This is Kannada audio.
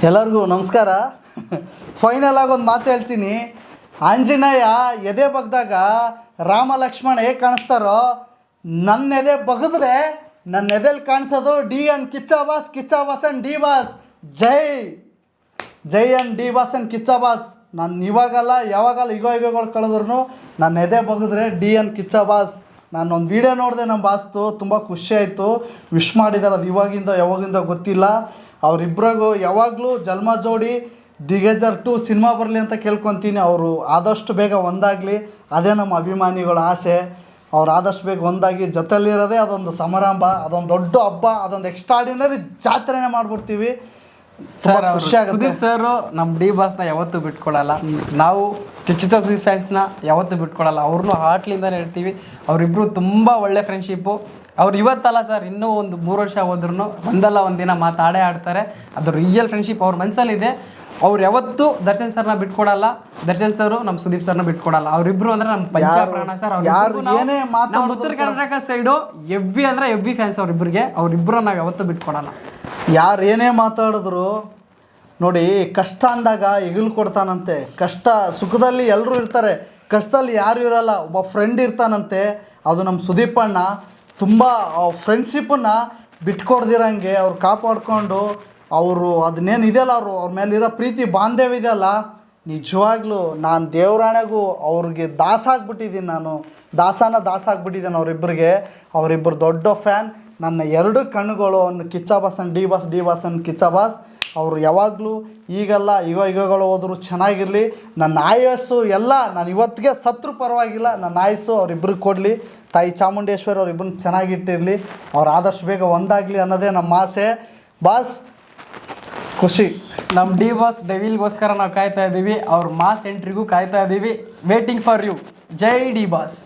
ಎಲ್ಲರಿಗೂ ನಮಸ್ಕಾರ. ಫೈನಲ್ ಆಗಿ ಒಂದು ಮಾತು ಹೇಳ್ತೀನಿ. ಆಂಜನೇಯ ಎದೆ ಬಗ್ದಾಗ ರಾಮ ಲಕ್ಷ್ಮಣ ಹೇಗೆ ಕಾಣಿಸ್ತಾರೋ, ನನ್ನ ಎದೆ ಬಗ್ಗಿದ್ರೆ ನನ್ನ ಎದೆಲಿ ಕಾಣಿಸೋದು D and Kiccha boss and D boss. ಜೈ ಜೈ and D boss and Kichcha boss. ನಾನು ಇವಾಗಲ್ಲ ಯಾವಾಗಲ್ಲ ಈಗೋಗಳು ಕಳೆದ್ರು ನನ್ನ ಎದೆ ಬಗ್ಗಿದ್ರೆ ಡಿ ಅನ್ ಕಿಚ್ಚ ಬಾಸ್. ನಾನು ಒಂದು ವೀಡಿಯೋ ನೋಡಿದೆ ನಮ್ಮ ಬಾಸ್ತು, ತುಂಬ ಖುಷಿ ಆಯಿತು. ವಿಶ್ ಮಾಡಿದ್ದಾರೆ, ಅದು ಯಾವಾಗಿಂದ ಗೊತ್ತಿಲ್ಲ. ಅವರಿಬ್ಬರಿಗೂ ಯಾವಾಗಲೂ ಜನ್ಮ ಜೋಡಿ ದಿಗ್ಗಜರ್ 2 ಸಿನಿಮಾ ಬರಲಿ ಅಂತ ಕೇಳ್ಕೊತೀನಿ. ಅವರು ಆದಷ್ಟು ಬೇಗ ಒಂದಾಗಲಿ, ಅದೇ ನಮ್ಮ ಅಭಿಮಾನಿಗಳ ಆಸೆ. ಅವ್ರು ಆದಷ್ಟು ಬೇಗ ಒಂದಾಗಿ ಜೊತೆಲಿರೋದೇ ಅದೊಂದು ಸಮಾರಂಭ, ಅದೊಂದು ದೊಡ್ಡ ಹಬ್ಬ, ಅದೊಂದು ಎಕ್ಸ್ಟ್ರಾಡಿನರಿ ಜಾತ್ರೆನೇ ಮಾಡ್ಬಿಡ್ತೀವಿ. ಸರ್ ಸುದೀಪ್ ಸರ್ ನಮ್ಮ ಡಿ ಬಾಸ್ನ ಯಾವತ್ತೂ ಬಿಟ್ಕೊಡಲ್ಲ. ನಾವು ಕಿಚ್ಚ ಸುದೀಪ್ ಫ್ಯಾನ್ಸ್ನ ಯಾವತ್ತೂ ಬಿಟ್ಕೊಡಲ್ಲ. ಅವ್ರನ್ನೂ ಹಾರ್ಟ್ಲಿಂದನೇ ಹೇಳ್ತೀವಿ. ಅವರಿಬ್ಬರು ತುಂಬ ಒಳ್ಳೆ ಫ್ರೆಂಡ್ಶಿಪ್ಪು. ಅವ್ರು ಇವತ್ತಲ್ಲ ಸರ್, ಇನ್ನೂ ಒಂದು 3 ವರ್ಷ ಹೋದ್ರೂ ಒಂದಲ್ಲ ಒಂದಿನ ಮಾತಾಡೇ ಆಡ್ತಾರೆ. ಅದು ರಿಯಲ್ ಫ್ರೆಂಡ್ಶಿಪ್ ಅವ್ರ ಮನಸ್ಸಲ್ಲಿದೆ. ಅವ್ರು ಯಾವತ್ತೂ ದರ್ಶನ್ ಸರ್ನ ಬಿಟ್ಕೊಡಲ್ಲ, ದರ್ಶನ್ ಸರ್ ನಮ್ಮ ಸುದೀಪ್ ಸರ್ನ ಬಿಟ್ಕೊಡಲ್ಲ. ಅವರಿಬ್ರು ಅಂದ್ರೆ ನಮ್ಮ ಪಂಚಪ್ರಾಣ ಸರ್. ನಮ್ಮ ಉತ್ತರ ಕರ್ನಾಟಕ ಸೈಡು ಎವ್ವಿ ಅಂದ್ರೆ ಎವ್ವಿ ಫ್ಯಾನ್ಸ್ ಅವರಿಬ್ಬರಿಗೆ. ಅವರಿಬ್ಬರು ನಾವು ಯಾವತ್ತೂ ಬಿಟ್ಕೊಡಲ್ಲ. ಯಾರು ಏನೇ ಮಾತಾಡಿದ್ರು ನೋಡಿ, ಕಷ್ಟ ಅಂದಾಗ ಹೆಗಲು ಕೊಡ್ತಾನಂತೆ. ಕಷ್ಟ ಸುಖದಲ್ಲಿ ಎಲ್ಲರೂ ಇರ್ತಾರೆ, ಕಷ್ಟದಲ್ಲಿ ಯಾರು ಇರೋಲ್ಲ. ಒಬ್ಬ ಫ್ರೆಂಡ್ ಇರ್ತಾನಂತೆ, ಅದು ನಮ್ಮ ಸುದೀಪ್ ಅಣ್ಣ. ತುಂಬ ಫ್ರೆಂಡ್ಶಿಪ್ಪನ್ನು ಬಿಟ್ಕೊಡ್ದಿರಂಗೆ ಅವ್ರು ಕಾಪಾಡಿಕೊಂಡು ಅವರು ಅದನ್ನೇನು ಇದೆಯಲ್ಲ, ಅವ್ರ ಮೇಲಿರೋ ಪ್ರೀತಿ ಬಾಂಧವ್ಯ ಇದೆಯಲ್ಲ, ನಿಜವಾಗ್ಲೂ ನಾನು ದೇವರಾಣೆಗೂ ಅವ್ರಿಗೆ ದಾಸ ಆಗ್ಬಿಟ್ಟಿದ್ದೀನಿ. ನಾನು ದಾಸ ಆಗ್ಬಿಟ್ಟಿದ್ದೀನಿ ಅವರಿಬ್ಬರಿಗೆ. ಅವರಿಬ್ಬರು ದೊಡ್ಡ ಫ್ಯಾನ್. ನನ್ನ 2 ಕಣ್ಣುಗಳು ಒಂದು Kichcha boss and D boss and Kichcha boss. ಅವರು ಯಾವಾಗಲೂ ಈಗಲ್ಲ ಈಗೋಗಳು ಹೋದ್ರು ಚೆನ್ನಾಗಿರಲಿ. ನನ್ನ ಆಯಸ್ಸು ಎಲ್ಲ ನಾನು ಇವತ್ತಿಗೆ ಸತ್ರು ಪರವಾಗಿಲ್ಲ, ನನ್ನ ಆಯಸ್ಸು ಅವರಿಬ್ಬರಿಗೆ ಕೊಡಲಿ. ತಾಯಿ ಚಾಮುಂಡೇಶ್ವರಿ ಅವರಿಬ್ಬರನ್ನ ಚೆನ್ನಾಗಿಟ್ಟಿರಲಿ. ಅವ್ರು ಆದಷ್ಟು ಬೇಗ ಒಂದಾಗಲಿ ಅನ್ನೋದೇ ನಮ್ಮ ಆಸೆ. ಬಾಸ್ ಖುಷಿ. ನಮ್ಮ ಡಿ ಬಾಸ್ ಡೆವಿಲ್ಗೋಸ್ಕರ ನಾವು ಕಾಯ್ತಾ ಇದ್ದೀವಿ. ಅವ್ರ ಮಾಸ್ ಎಂಟ್ರಿಗೂ ಕಾಯ್ತಾ ಇದ್ದೀವಿ. Waiting for you. ಜೈ ಡಿ ಬಾಸ್.